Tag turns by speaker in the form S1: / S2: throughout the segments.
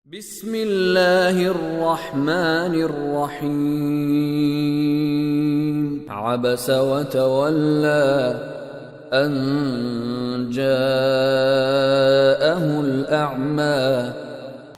S1: بسم اللہ الرحمن الرحیم عبس وتولى ان جاءه الأعمى،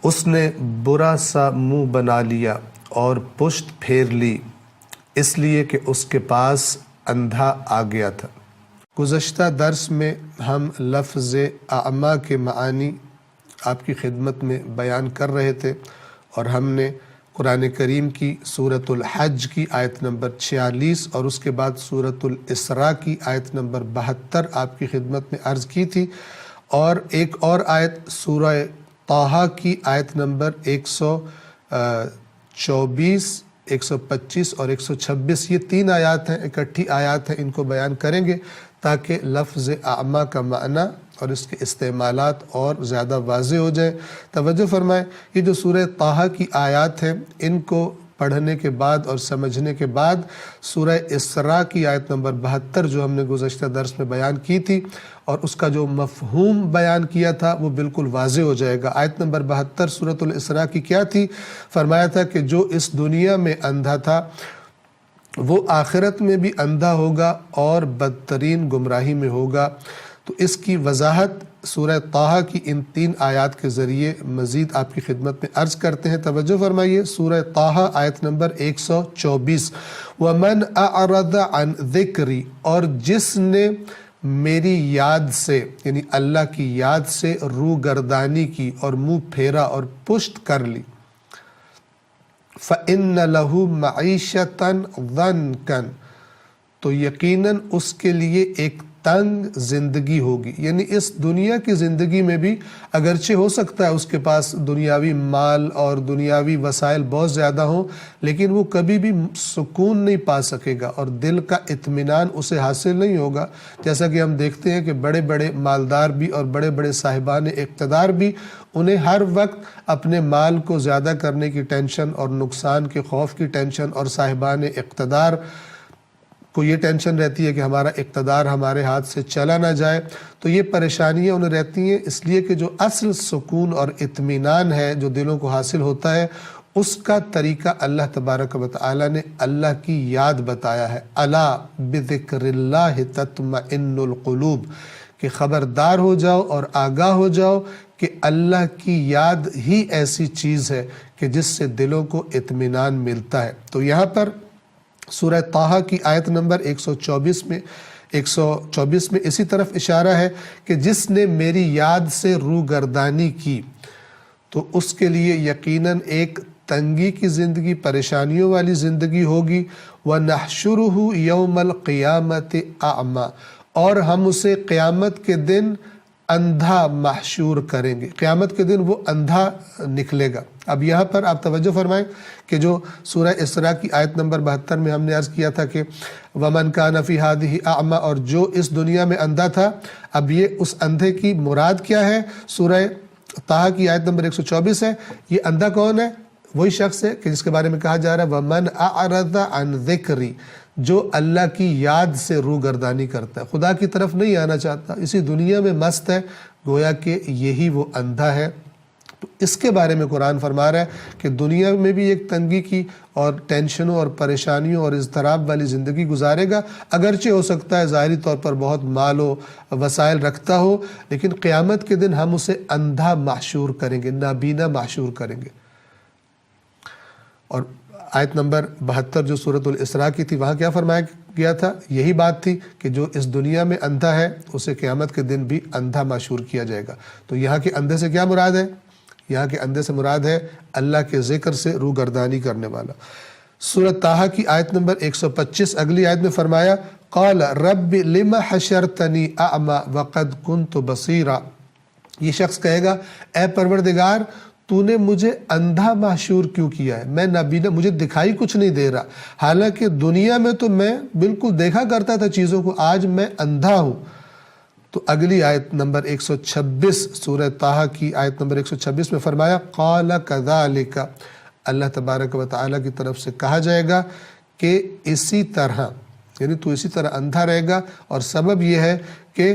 S2: اس نے برا سا منہ بنا لیا اور پشت پھیر لی اس لیے کہ اس کے پاس اندھا آ گیا تھا۔ گزشتہ درس میں ہم لفظ اعمیٰ کے معانی آپ کی خدمت میں بیان کر رہے تھے، اور ہم نے قرآن کریم کی سورۃ الحج کی آیت نمبر 46 اور اس کے بعد سورۃ الاسراء کی آیت نمبر 72 آپ کی خدمت میں عرض کی تھی، اور ایک اور آیت سورہ طٰہٰ کی آیت نمبر 124، 125 اور 126، یہ 3 آیات ہیں، اکٹھی آیات ہیں، ان کو بیان کریں گے تاکہ لفظ اعمیٰ کا معنی اور اس کے استعمالات اور زیادہ واضح ہو جائیں۔ توجہ فرمائیں، یہ جو سورہ طٰہٰ کی آیات ہیں ان کو پڑھنے کے بعد اور سمجھنے کے بعد سورہ اسراء کی آیت نمبر 72 جو ہم نے گزشتہ درس میں بیان کی تھی اور اس کا جو مفہوم بیان کیا تھا وہ بالکل واضح ہو جائے گا۔ آیت نمبر 72 سورۃ الاسراء کی کیا تھی؟ فرمایا تھا کہ جو اس دنیا میں اندھا تھا وہ آخرت میں بھی اندھا ہوگا اور بدترین گمراہی میں ہوگا۔ تو اس کی وضاحت سورہ طٰہٰ کی ان 3 آیات کے ذریعے مزید آپ کی خدمت میں عرض کرتے ہیں۔ توجہ فرمائیے، سورہ طٰہٰ آیت نمبر 124، وَمَنْ أَعْرَضَ عَنْ ذِكْرِي، اور جس نے میری یاد سے یعنی اللہ کی یاد سے روگردانی کی اور منہ پھیرا اور پشت کر لی، فَإِنَّ لَهُ مَعِيشَةً ضَنْكًا، تو یقیناً اس کے لیے ایک تنگ زندگی ہوگی۔ یعنی اس دنیا کی زندگی میں بھی اگرچہ ہو سکتا ہے اس کے پاس دنیاوی مال اور دنیاوی وسائل بہت زیادہ ہوں، لیکن وہ کبھی بھی سکون نہیں پا سکے گا اور دل کا اطمینان اسے حاصل نہیں ہوگا۔ جیسا کہ ہم دیکھتے ہیں کہ بڑے بڑے مالدار بھی اور بڑے بڑے صاحبان اقتدار بھی، انہیں ہر وقت اپنے مال کو زیادہ کرنے کی ٹینشن اور نقصان کے خوف کی ٹینشن، اور صاحبان اقتدار کو یہ ٹینشن رہتی ہے کہ ہمارا اقتدار ہمارے ہاتھ سے چلا نہ جائے۔ تو یہ پریشانیاں انہیں رہتی ہیں، اس لیے کہ جو اصل سکون اور اطمینان ہے جو دلوں کو حاصل ہوتا ہے، اس کا طریقہ اللہ تبارک و تعالی نے اللہ کی یاد بتایا ہے۔ الا بذکر اللہ تطمئن القلوب، کہ خبردار ہو جاؤ اور آگاہ ہو جاؤ کہ اللہ کی یاد ہی ایسی چیز ہے کہ جس سے دلوں کو اطمینان ملتا ہے۔ تو یہاں پر سورہ طٰہٰ کی آیت نمبر 124 میں اسی طرف اشارہ ہے کہ جس نے میری یاد سے روگردانی کی تو اس کے لیے یقیناً ایک تنگی کی زندگی، پریشانیوں والی زندگی ہوگی۔ وَنَحْشُرُهُ يَوْمَ الْقِيَامَةِ أَعْمَى، اور ہم اسے قیامت کے دن اندھا محشور کریں گے، قیامت کے دن وہ اندھا نکلے گا۔ اب یہاں پر آپ توجہ فرمائیں کہ جو سورہ اسراء کی آیت نمبر 72 میں ہم نے عرض کیا تھا کہ وَمَنْ كَانَ فِي هَذِهِ أَعْمَى، اور جو اس دنیا میں اندھا تھا، اب یہ اس اندھے کی مراد کیا ہے؟ سورہ طٰہٰ کی آیت نمبر 124 ہے۔ یہ اندھا کون ہے؟ وہی شخص ہے کہ جس کے بارے میں کہا جا رہا ہے وَمَنْ أَعْرَضَ عَنْ ذِكْرِي، جو اللہ کی یاد سے روگردانی کرتا ہے، خدا کی طرف نہیں آنا چاہتا، اسی دنیا میں مست ہے، گویا کہ یہی وہ اندھا ہے۔ تو اس کے بارے میں قرآن فرما رہا ہے کہ دنیا میں بھی ایک تنگی کی اور ٹینشنوں اور پریشانیوں اور اضطراب والی زندگی گزارے گا، اگرچہ ہو سکتا ہے ظاہری طور پر بہت مال و وسائل رکھتا ہو، لیکن قیامت کے دن ہم اسے اندھا محشور کریں گے، نابینا محشور کریں گے۔ اور آیت نمبر 72 جو سورۃ الاسراء کی تھی، وہاں کیا فرمایا گیا تھا؟ یہی بات تھی کہ جو اس دنیا میں اندھا ہے اسے قیامت کے دن بھی اندھا محشور کیا جائے گا۔ تو یہاں کے اندھے سے کیا مراد ہے؟ یہاں کے اندھے سے مراد ہے اللہ کے ذکر سے روگردانی کرنے والا۔ سورۃ طٰہٰ کی آیت نمبر 125 اگلی آیت میں فرمایا قال رب لم حشرتنی اعمی وقد كنت بصیرا، یہ شخص کہے گا اے پروردگار تو نے مجھے اندھا محشور کیوں کیا ہے؟ میں نابینا، مجھے دکھائی کچھ نہیں دے رہا، حالانکہ دنیا میں تو میں بالکل دیکھا کرتا تھا چیزوں کو، آج میں اندھا ہوں۔ تو اگلی آیت نمبر 126 سورہ طٰہٰ کی آیت نمبر 126 میں فرمایا قال كذلك، اللہ تبارک و تعالیٰ کی طرف سے کہا جائے گا کہ اسی طرح، یعنی تو اسی طرح اندھا رہے گا، اور سبب یہ ہے کہ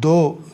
S2: 2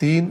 S2: 3